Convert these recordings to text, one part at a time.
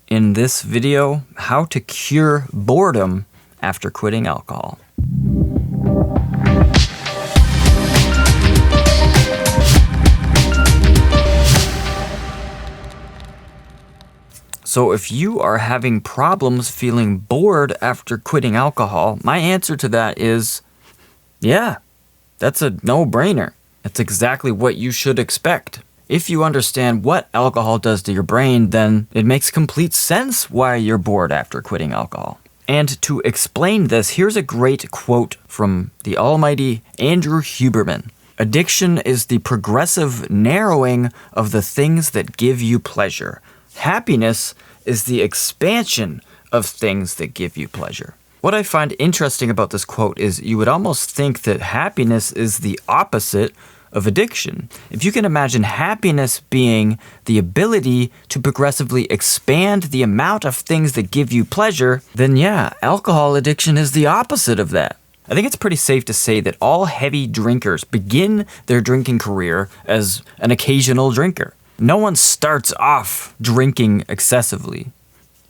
in this video how to cure boredom after quitting alcohol. So if you are having problems feeling bored after quitting alcohol, my answer to that is, yeah, that's a no-brainer. That's exactly what you should expect. If you understand what alcohol does to your brain, then it makes complete sense why you're bored after quitting alcohol. And to explain this, here's a great quote from the almighty Andrew Huberman. Addiction is the progressive narrowing of the things that give you pleasure. Happiness is the expansion of things that give you pleasure. What I find interesting about this quote is you would almost think that happiness is the opposite of addiction. If you can imagine happiness being the ability to progressively expand the amount of things that give you pleasure, then yeah, alcohol addiction is the opposite of that. I think it's pretty safe to say that all heavy drinkers begin their drinking career as an occasional drinker. No one starts off drinking excessively,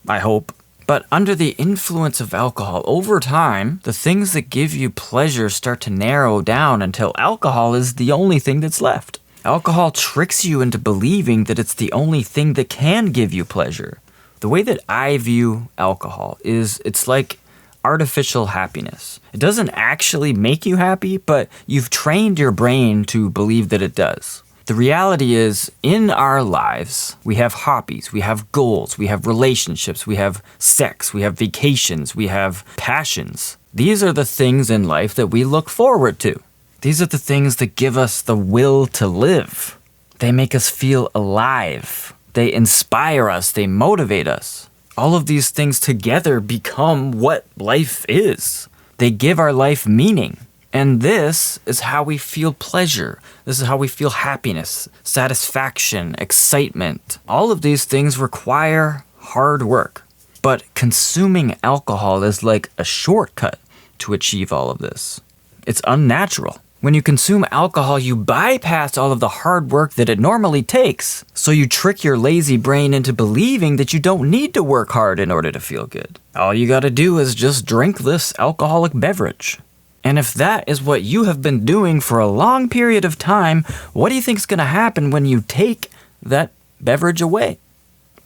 I hope. But under the influence of alcohol, over time, the things that give you pleasure start to narrow down until alcohol is the only thing that's left. Alcohol tricks you into believing that it's the only thing that can give you pleasure. The way that I view alcohol is it's like artificial happiness. It doesn't actually make you happy, but you've trained your brain to believe that it does. The reality is, in our lives, we have hobbies, we have goals, we have relationships, we have sex, we have vacations, we have passions. These are the things in life that we look forward to. These are the things that give us the will to live. They make us feel alive. They inspire us. They motivate us. All of these things together become what life is. They give our life meaning. And this is how we feel pleasure. This is how we feel happiness, satisfaction, excitement. All of these things require hard work. But consuming alcohol is like a shortcut to achieve all of this. It's unnatural. When you consume alcohol, you bypass all of the hard work that it normally takes. So you trick your lazy brain into believing that you don't need to work hard in order to feel good. All you gotta do is just drink this alcoholic beverage. And if that is what you have been doing for a long period of time, what do you think is going to happen when you take that beverage away?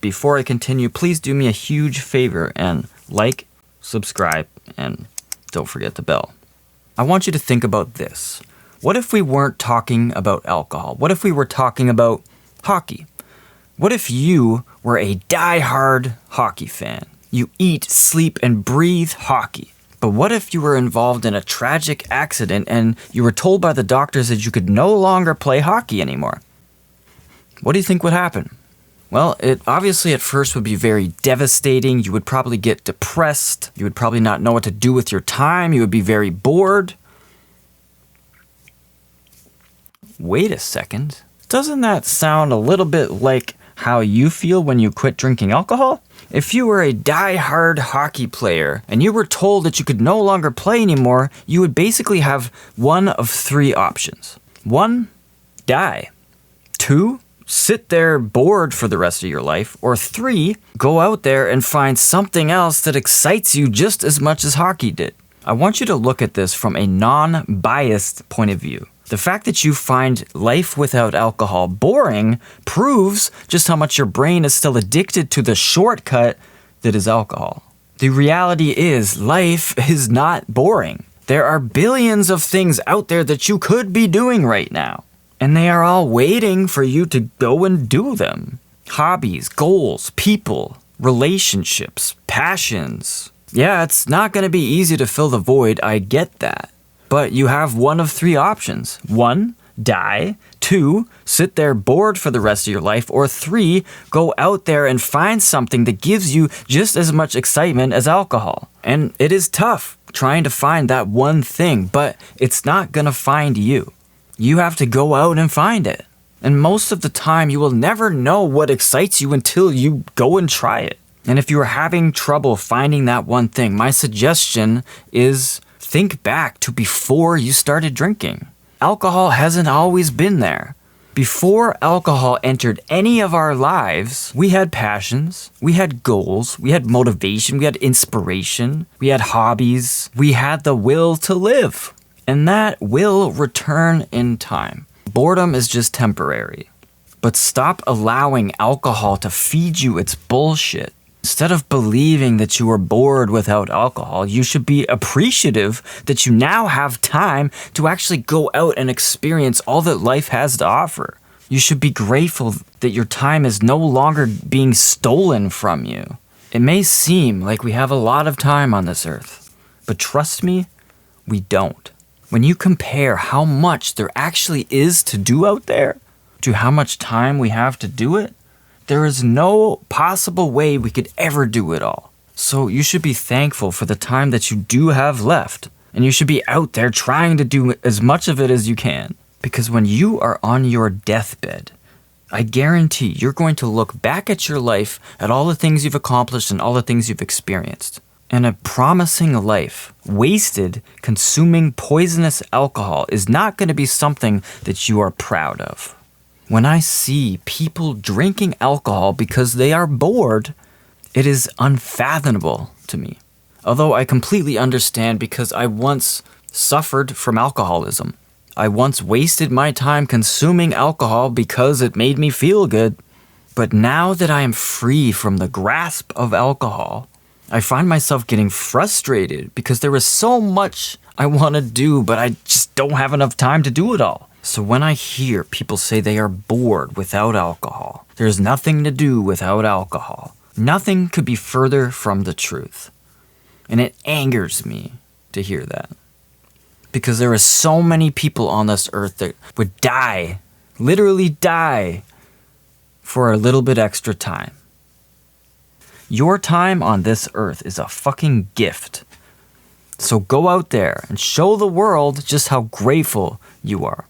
Before I continue, please do me a huge favor and like, subscribe, and don't forget the bell. I want you to think about this. What if we weren't talking about alcohol? What if we were talking about hockey? What if you were a die-hard hockey fan? You eat, sleep, and breathe hockey. But what if you were involved in a tragic accident and you were told by the doctors that you could no longer play hockey anymore? What do you think would happen? Well, it obviously at first would be very devastating. You would probably get depressed. You would probably not know what to do with your time. You would be very bored. Wait a second. Doesn't that sound a little bit like how you feel when you quit drinking alcohol? If you were a die-hard hockey player and you were told that you could no longer play anymore, you would basically have one of three options. 1, die. 2, sit there bored for the rest of your life. Or 3, go out there and find something else that excites you just as much as hockey did. I want you to look at this from a non-biased point of view. The fact that you find life without alcohol boring proves just how much your brain is still addicted to the shortcut that is alcohol. The reality is, life is not boring. There are billions of things out there that you could be doing right now, and they are all waiting for you to go and do them. Hobbies, goals, people, relationships, passions. Yeah, it's not going to be easy to fill the void, I get that. But you have one of three options. 1, die. 2, sit there bored for the rest of your life. Or 3, go out there and find something that gives you just as much excitement as alcohol. And it is tough trying to find that one thing, but it's not gonna find you. You have to go out and find it. And most of the time, you will never know what excites you until you go and try it. And if you are having trouble finding that one thing, my suggestion is think back to before you started drinking. Alcohol hasn't always been there. Before alcohol entered any of our lives, we had passions, we had goals, we had motivation, we had inspiration, we had hobbies, we had the will to live. And that will return in time. Boredom is just temporary. But stop allowing alcohol to feed you its bullshit. Instead of believing that you are bored without alcohol, you should be appreciative that you now have time to actually go out and experience all that life has to offer. You should be grateful that your time is no longer being stolen from you. It may seem like we have a lot of time on this earth, but trust me, we don't. When you compare how much there actually is to do out there to how much time we have to do it, there is no possible way we could ever do it all. So you should be thankful for the time that you do have left. And you should be out there trying to do as much of it as you can. Because when you are on your deathbed, I guarantee you're going to look back at your life, at all the things you've accomplished and all the things you've experienced. And a promising life wasted consuming poisonous alcohol is not going to be something that you are proud of. When I see people drinking alcohol because they are bored, it is unfathomable to me. Although I completely understand because I once suffered from alcoholism. I once wasted my time consuming alcohol because it made me feel good. But now that I am free from the grasp of alcohol, I find myself getting frustrated because there is so much I want to do, but I just don't have enough time to do it all. So when I hear people say they are bored without alcohol, there's nothing to do without alcohol, nothing could be further from the truth. And it angers me to hear that. Because there are so many people on this earth that would die, literally die, for a little bit extra time. Your time on this earth is a fucking gift. So go out there and show the world just how grateful you are.